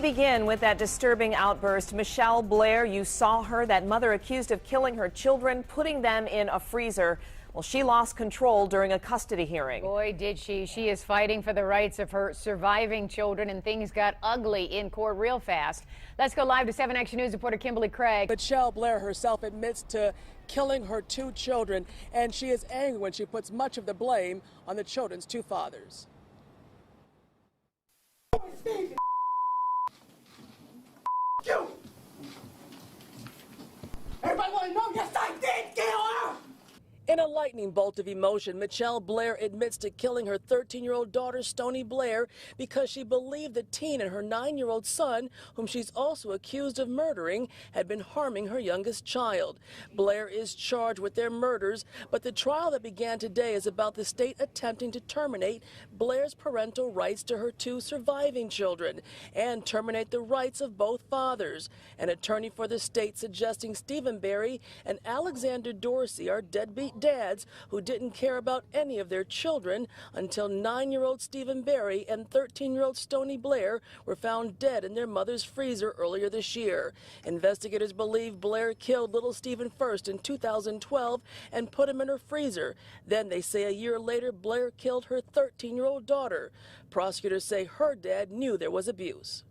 begin with that disturbing outburst. Michelle Blair, you saw her, that mother accused of killing her children, putting them in a freezer. Well, she lost control during a custody hearing. Boy, did she. She is fighting for the rights of her surviving children, and things got ugly in court real fast. Let's go live to 7 Action News reporter Kimberly Craig. Michelle Blair herself admits to killing her two children, and she is angry when she puts much of the blame on the children's two fathers. You! Everybody want to know? Yes, I did kill her! In a lightning bolt of emotion, Michelle Blair admits to killing her 13-year-old daughter, Stony Blair, because she believed the teen and her 9-year-old son, whom she's also accused of murdering, had been harming her youngest child. Blair is charged with their murders, but the trial that began today is about the state attempting to terminate Blair's parental rights to her two surviving children and terminate the rights of both fathers. An attorney for the state suggesting Stephen Berry and Alexander Dorsey are deadbeat dads who didn't care about any of their children until 9-year-old Stephen Berry and 13-year-old Stony Blair were found dead in their mother's freezer earlier this year. Investigators believe Blair killed little Stephen first in 2012 and put him in her freezer. Then they say a year later Blair killed her 13-year-old daughter. Prosecutors say her dad knew there was abuse.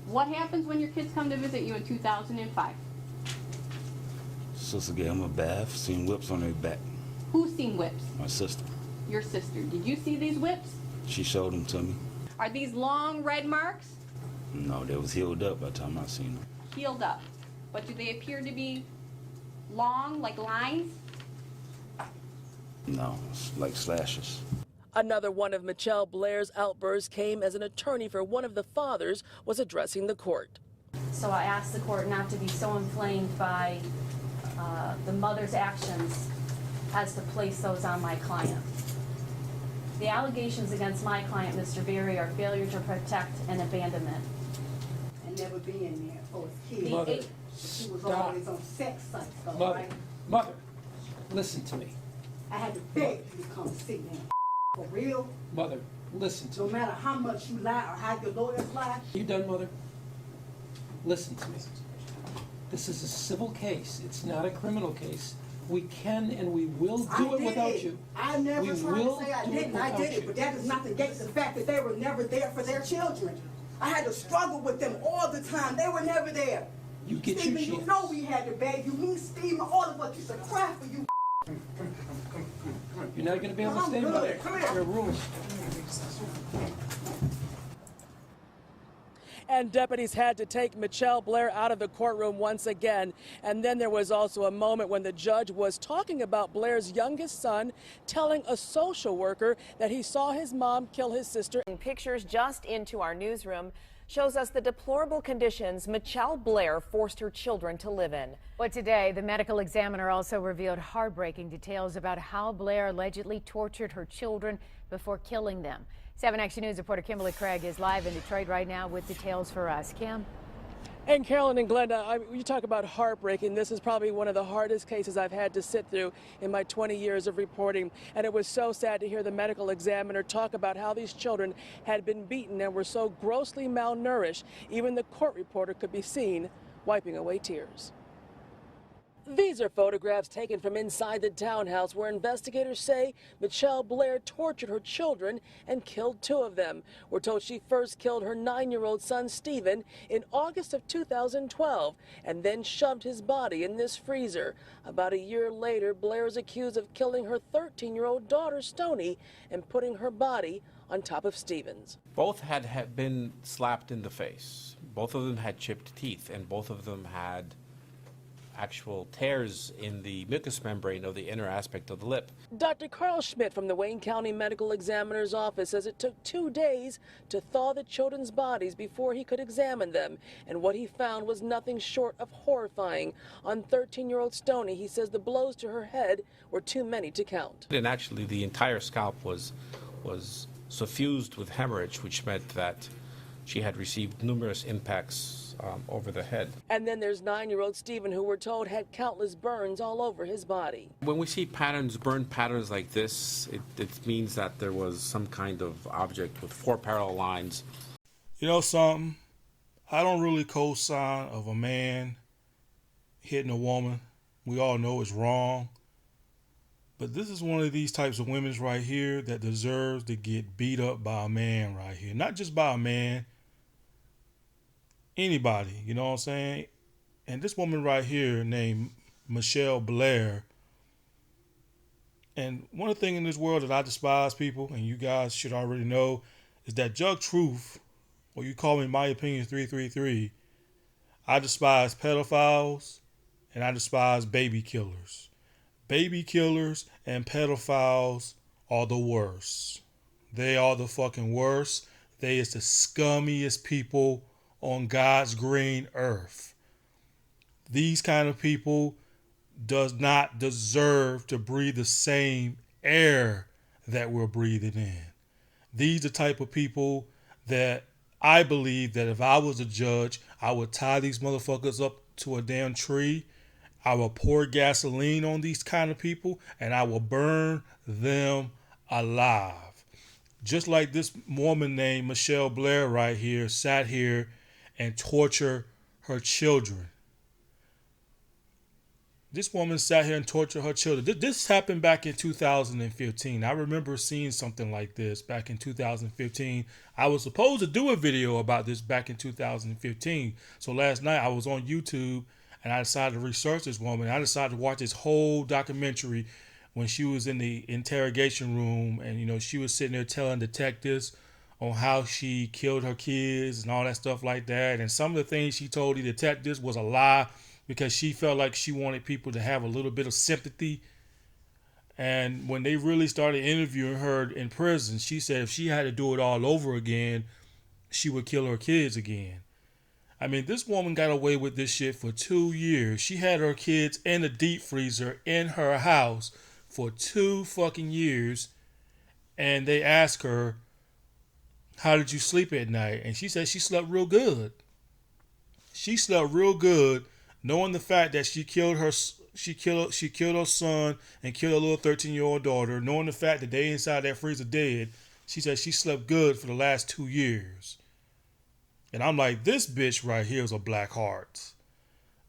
What happens when your kids come to visit you in 2005? Sister gave him a bath, seen whips on her back. Who's seen whips? My sister. Your sister. Did you see these whips? She showed them to me. Are these long red marks? No, they was healed up by the time I seen them. Healed up. But do they appear to be long, like lines? No, it's like slashes. Another one of Michelle Blair's outbursts came as an attorney for one of the fathers was addressing the court. So I asked the court not to be so inflamed by the mother's actions as to place those on my client. The allegations against my client, Mr. Berry, are failure to protect and abandonment. And never being there for his kids. Mother, She was stop. always on sex sites, though, Mother, right? mother, listen to me. I had to beg you to come see me. For real, Mother, listen to no me. matter how much you lie or how your lawyers lie. You done, mother? Listen to me. This is a civil case. It's not a criminal case. We can and we will do it without you. I never We tried to will say I do it didn't. I without did it, you. but that does not negate the fact that they were never there for their children. I had to struggle with them all the time. They were never there. You get your Stephen, you chance. know we had to beg you. Me, Stephen, all of us used to cry for you. You're not going to be able to I'm stay, good. mother. Come here. There are rules. And deputies had to take Michelle Blair out of the courtroom once again. And then there was also a moment when the judge was talking about Blair's youngest son, telling a social worker that he saw his mom kill his sister. Pictures just into our newsroom shows us the deplorable conditions Michelle Blair forced her children to live in. But today, the medical examiner also revealed heartbreaking details about how Blair allegedly tortured her children before killing them. 7 Action News reporter Kimberly Craig is live in Detroit right now with details for us. Kim? And Carolyn and Glenda, you talk about heartbreaking. This is probably one of the hardest cases I've had to sit through in my 20 years of reporting. And it was so sad to hear the medical examiner talk about how these children had been beaten and were so grossly malnourished. Even the court reporter could be seen wiping away tears. These are photographs taken from inside the townhouse where investigators say Michelle Blair tortured her children and killed two of them. We're told she first killed her 9-year-old son, Stephen, in August of 2012 and then shoved his body in this freezer. About a year later, Blair is accused of killing her 13-year-old daughter, Stony, and putting her body on top of Stephen's. Both had been slapped in the face. Both of them had chipped teeth, and both of them had actual tears in the mucous membrane of the inner aspect of the lip. Dr. Carl Schmidt from the Wayne County Medical Examiner's Office says it took 2 days to thaw the children's bodies before he could examine them, and what he found was nothing short of horrifying. On 13-year-old Stony, he says the blows to her head were too many to count. And actually the entire scalp was suffused with hemorrhage, which meant that she had received numerous impacts over the head. And then there's 9-year-old Stephen, who we're told had countless burns all over his body. When we see patterns, burn patterns like this, it means that there was some kind of object with 4 parallel lines. You know something? I don't really co-sign of a man hitting a woman. We all know it's wrong. But this is one of these types of women right here that deserves to get beat up by a man right here. Not just by a man, anybody, you know what I'm saying? And this woman right here named Michelle Blair. And one thing in this world that I despise, people, and you guys should already know, is that Jug Truth, or you call me My Opinion 333, I despise pedophiles and I despise baby killers. Baby killers and pedophiles are the worst. They are the fucking worst. They is the scummiest people on God's green earth. These kind of people does not deserve to breathe the same air that we're breathing in. These are the type of people that I believe that if I was a judge, I would tie these motherfuckers up to a damn tree. I will pour gasoline on these kind of people and I will burn them alive. Just like this woman named Michelle Blair right here sat here and tortured her children. This woman sat here and tortured her children. This happened back in 2015. I remember seeing something like this back in 2015. I was supposed to do a video about this back in 2015. So last night I was on YouTube and I decided to research this woman. I decided to watch this whole documentary when she was in the interrogation room and, you know, she was sitting there telling detectives on how she killed her kids and all that stuff like that. And some of the things she told the detectives was a lie because she felt like she wanted people to have a little bit of sympathy. And when they really started interviewing her in prison, she said if she had to do it all over again, she would kill her kids again. I mean, this woman got away with this shit for 2 years. She had her kids in the deep freezer in her house for 2 fucking years. And they asked her, how did you sleep at night? And she said she slept real good. She slept real good, knowing the fact that she killed her son and killed her little 13-year-old daughter, knowing the fact that they inside that freezer dead. She said she slept good for the last 2 years. And I'm like, this bitch right here is a black heart.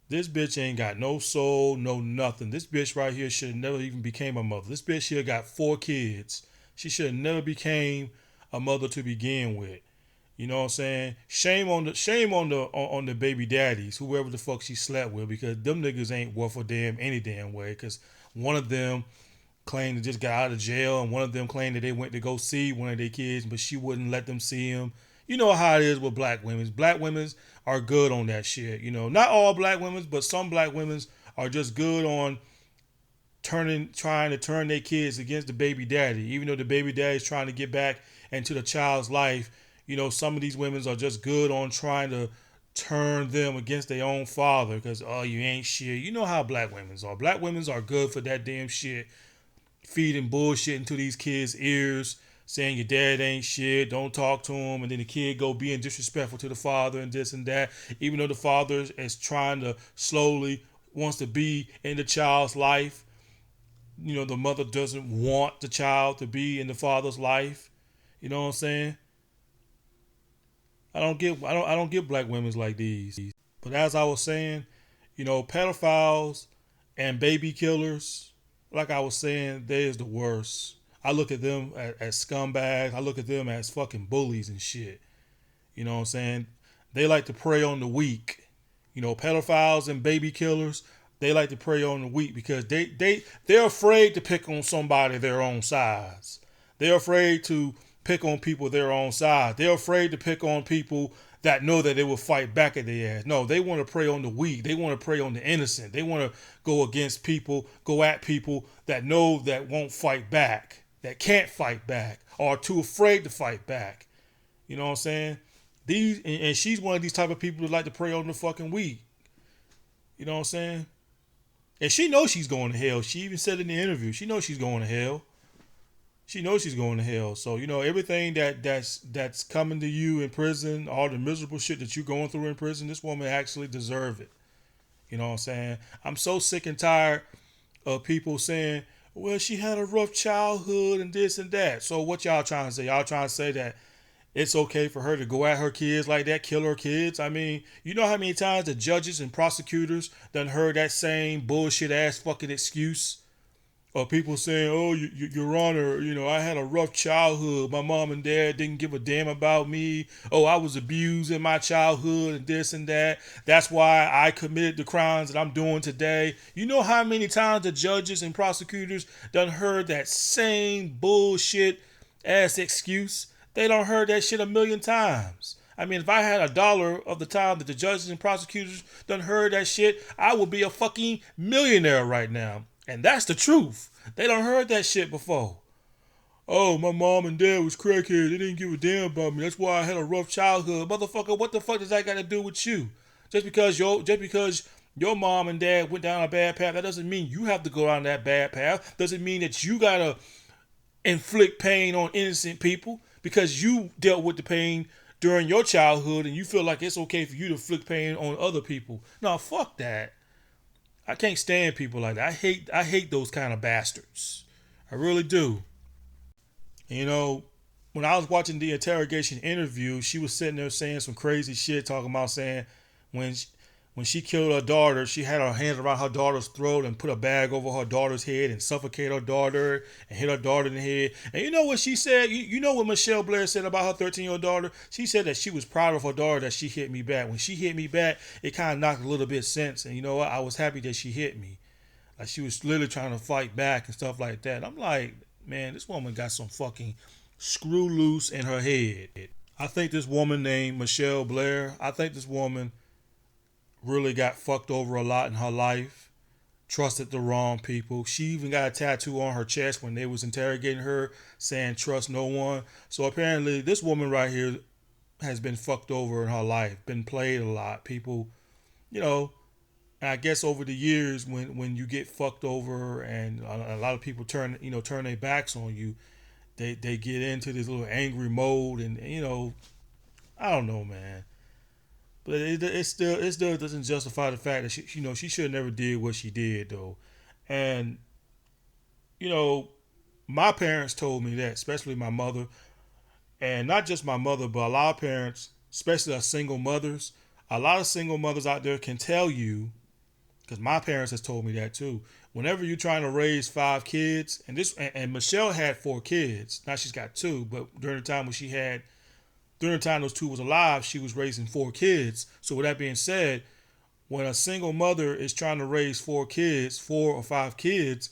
This bitch ain't got no soul, no nothing. This bitch right here should have never even became a mother. This bitch here got 4 kids. She should have never became a mother to begin with. You know what I'm saying? Shame on the baby daddies, whoever the fuck she slept with, because them niggas ain't worth a damn any damn way. Because one of them claimed to just got out of jail, and one of them claimed that they went to go see one of their kids, but she wouldn't let them see him. You know how it is with black women. Black women are good on that shit. You know, not all black women, but some black women are just good on trying to turn their kids against the baby daddy, even though the baby daddy is trying to get back into the child's life. You know, some of these women are just good on trying to turn them against their own father because, oh, you ain't shit. You know how black women are. Black women are good for that damn shit, feeding bullshit into these kids' ears, saying your dad ain't shit, don't talk to him, and then the kid go being disrespectful to the father and this and that, even though the father is trying to slowly wants to be in the child's life. You know, the mother doesn't want the child to be in the father's life. You know what I'm saying? I don't get black women like these. But as I was saying, you know, pedophiles and baby killers, like I was saying, they is the worst. I look at them as scumbags. I look at them as fucking bullies and shit. You know what I'm saying? They like to prey on the weak. You know, pedophiles and baby killers, they like to prey on the weak because they're afraid to pick on somebody their own size. They're afraid to pick on people their own size. They're afraid to pick on people that know that they will fight back at their ass. No, they want to prey on the weak. They want to prey on the innocent. They want to go against people, go at people that know that won't fight back, that can't fight back, or are too afraid to fight back. You know what I'm saying? And she's one of these type of people that like to prey on the fucking weak. You know what I'm saying? And she knows she's going to hell. She even said in the interview, she knows she's going to hell. She knows she's going to hell. So, you know, everything that's coming to you in prison, all the miserable shit that you're going through in prison, this woman actually deserves it. You know what I'm saying? I'm so sick and tired of people saying, well, she had a rough childhood and this and that. So what y'all trying to say? Y'all trying to say that it's okay for her to go at her kids like that, kill her kids. I mean, you know how many times the judges and prosecutors done heard that same bullshit ass fucking excuse? Or people saying, oh, Your Honor, I had a rough childhood. My mom and dad didn't give a damn about me. Oh, I was abused in my childhood and this and that. That's why I committed the crimes that I'm doing today. You know how many times the judges and prosecutors done heard that same bullshit ass excuse? They done heard that shit a million times. I mean, if I had $1 of the time that the judges and prosecutors done heard that shit, I would be a fucking millionaire right now. And that's the truth. They done heard that shit before. Oh, my mom and dad was crackheads. They didn't give a damn about me. That's why I had a rough childhood. Motherfucker, what the fuck does that got to do with you? Just because your mom and dad went down a bad path, that doesn't mean you have to go down that bad path. Doesn't mean that you got to inflict pain on innocent people because you dealt with the pain during your childhood and you feel like it's okay for you to inflict pain on other people. No, fuck that. I can't stand people like that. I hate those kind of bastards. I really do. And, when I was watching the interrogation interview, she was sitting there saying some crazy shit, talking about saying when she killed her daughter, she had her hands around her daughter's throat and put a bag over her daughter's head and suffocate her daughter and hit her daughter in the head. And you know what she said? You know what Michelle Blair said about her 13-year-old daughter? She said that she was proud of her daughter that she hit me back. When she hit me back, it kind of knocked a little bit of sense. And you know what? I was happy that she hit me. Like she was literally trying to fight back and stuff like that. I'm like, man, this woman got some fucking screw loose in her head. I think this woman named Michelle Blair, I think this woman really got fucked over a lot in her life, trusted the wrong people. She even got a tattoo on her chest when they was interrogating her saying trust no one. So apparently this woman right here has been fucked over in her life, been played a lot. People, I guess over the years when you get fucked over and a lot of people turn their backs on you, they get into this little angry mode and I don't know, man. But it still doesn't justify the fact that she should have never did what she did though. And my parents told me that, especially my mother, and not just my mother, but a lot of parents, especially single mothers. A lot of single mothers out there can tell you, because my parents has told me that too. Whenever you're trying to raise 5 kids, and Michelle had 4 kids. Now she's got 2, but during the time those 2 was alive, she was raising 4 kids. So with that being said, when a single mother is trying to raise 4 kids, 4 or 5 kids,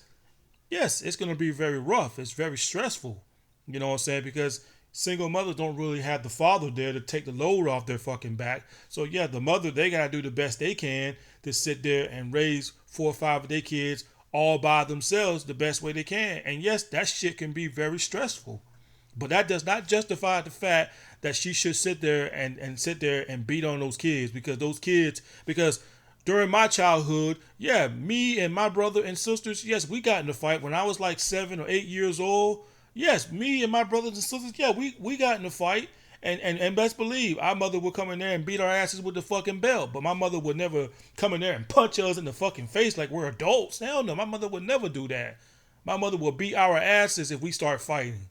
yes, it's going to be very rough. It's very stressful. You know what I'm saying? Because single mothers don't really have the father there to take the load off their fucking back. So yeah, the mother, they got to do the best they can to sit there and raise 4 or 5 of their kids all by themselves the best way they can. And yes, that shit can be very stressful. But that does not justify the fact that she should sit there and beat on those kids because during my childhood, yeah, me and my brother and sisters, yes, we got in a fight when I was like 7 or 8 years old. Yes, me and my brothers and sisters, yeah, we got in a fight. And best believe our mother would come in there and beat our asses with the fucking belt. But my mother would never come in there and punch us in the fucking face like we're adults. Hell no, my mother would never do that. My mother would beat our asses if we start fighting.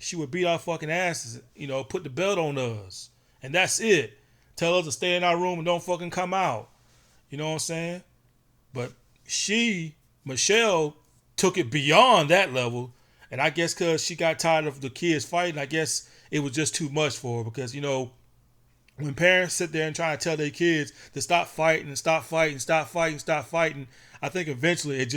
She would beat our fucking asses, put the belt on us. And that's it. Tell us to stay in our room and don't fucking come out. You know what I'm saying? But Michelle, took it beyond that level. And I guess because she got tired of the kids fighting, I guess it was just too much for her. Because, when parents sit there and try to tell their kids to stop fighting, I think eventually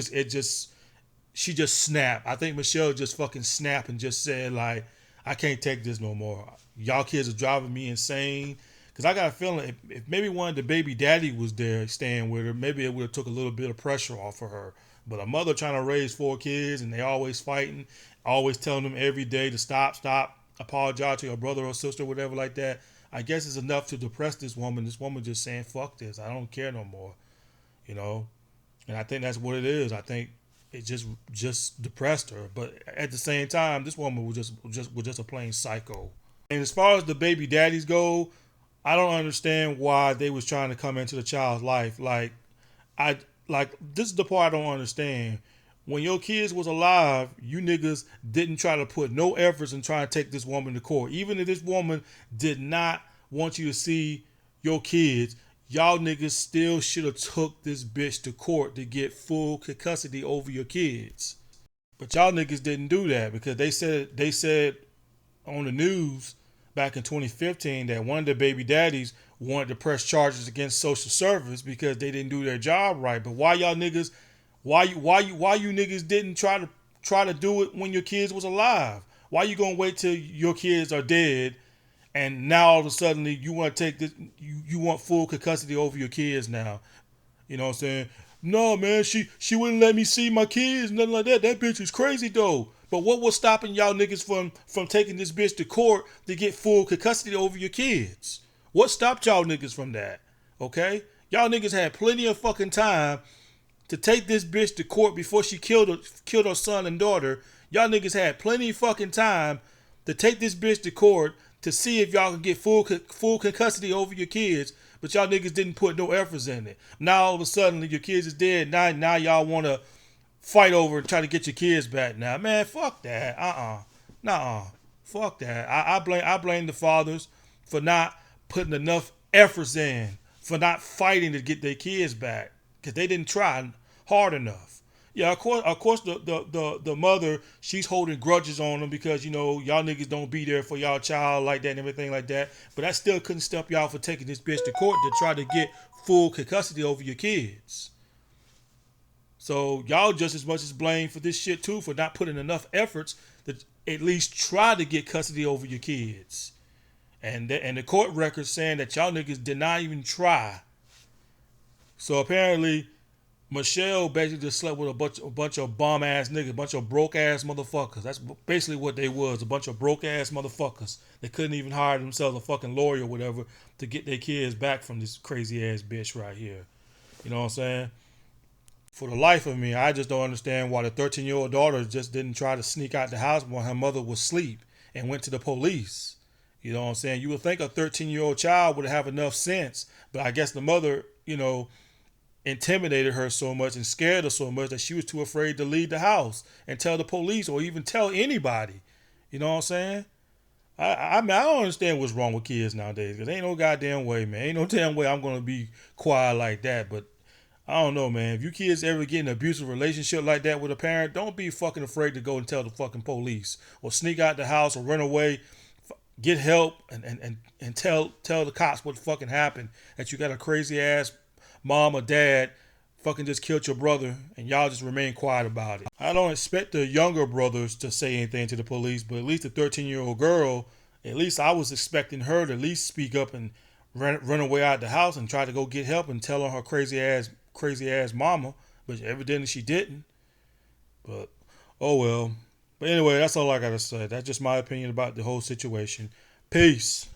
she just snapped. I think Michelle just fucking snapped and just said, like, I can't take this no more. Y'all kids are driving me insane. Because I got a feeling if maybe one of the baby daddy was there staying with her, maybe it would have took a little bit of pressure off of her. But a mother trying to raise 4 kids and they always fighting, always telling them every day to stop, apologize to your brother or sister, whatever like that. I guess it's enough to depress this woman. This woman just saying, fuck this. I don't care no more. And I think that's what it is. I think it just depressed her. But at the same time, this woman was just a plain psycho. And as far as the baby daddies go, I don't understand why they was trying to come into the child's life. This is the part I don't understand. when your kids was alive, you niggas didn't try to put no efforts in trying to take this woman to court. Even if this woman did not want you to see your kids, y'all niggas still should have took this bitch to court to get full custody over your kids. But y'all niggas didn't do that because they said on the news back in 2015 that one of the baby daddies wanted to press charges against social service because they didn't do their job right. But why y'all niggas, why you niggas didn't try to do it when your kids was alive? Why you gonna wait till your kids are dead and now all of a sudden you want to take this, you want full custody over your kids now? You know what I'm saying? No, man, she wouldn't let me see my kids, nothing like that. That bitch is crazy though. But what was stopping y'all niggas from taking this bitch to court to get full custody over your kids? What stopped y'all niggas from that? Okay? Y'all niggas had plenty of fucking time to take this bitch to court before she killed her son and daughter. Y'all niggas had plenty of fucking time to take this bitch to court to see if y'all could get full custody over your kids. But y'all niggas didn't put no efforts in it. Now all of a sudden your kids is dead. Now y'all want to fight over and try to get your kids back now. Man, fuck that. Nuh-uh. Fuck that. I blame the fathers for not putting enough efforts in, for not fighting to get their kids back. Because they didn't try hard enough. Yeah, of course the mother, she's holding grudges on them because, you know, y'all niggas don't be there for y'all child like that and everything like that. But that still couldn't stop y'all for taking this bitch to court to try to get full custody over your kids. So y'all just as much as blamed for this shit too, for not putting enough efforts to at least try to get custody over your kids. And the court records saying that y'all niggas did not even try. So apparently Michelle basically just slept with a bunch of bum ass niggas, a bunch of broke ass motherfuckers. That's basically what they was, a bunch of broke ass motherfuckers. They couldn't even hire themselves a fucking lawyer or whatever to get their kids back from this crazy ass bitch right here. You know what I'm saying? For the life of me, I just don't understand why the 13-year-old daughter just didn't try to sneak out the house when her mother was asleep and went to the police. You know what I'm saying? You would think a 13-year-old child would have enough sense, but I guess the mother, you know, intimidated her so much and scared her so much that she was too afraid to leave the house and tell the police or even tell anybody. You know what I'm saying? I mean, I don't understand what's wrong with kids nowadays, because ain't no goddamn way, man. Ain't no damn way I'm going to be quiet like that. But I don't know, man. If you kids ever get in an abusive relationship like that with a parent, don't be fucking afraid to go and tell the fucking police or sneak out the house or run away, get help and tell the cops what fucking happened, that you got a crazy ass mom or dad fucking just killed your brother and y'all just remain quiet about it. I don't expect the younger brothers to say anything to the police, but at least the 13-year-old girl, at least I was expecting her to at least speak up and run away out the house and try to go get help and tell on her crazy ass mama, but evidently she didn't. But oh well. But anyway, that's all I gotta say. That's just my opinion about the whole situation. Peace.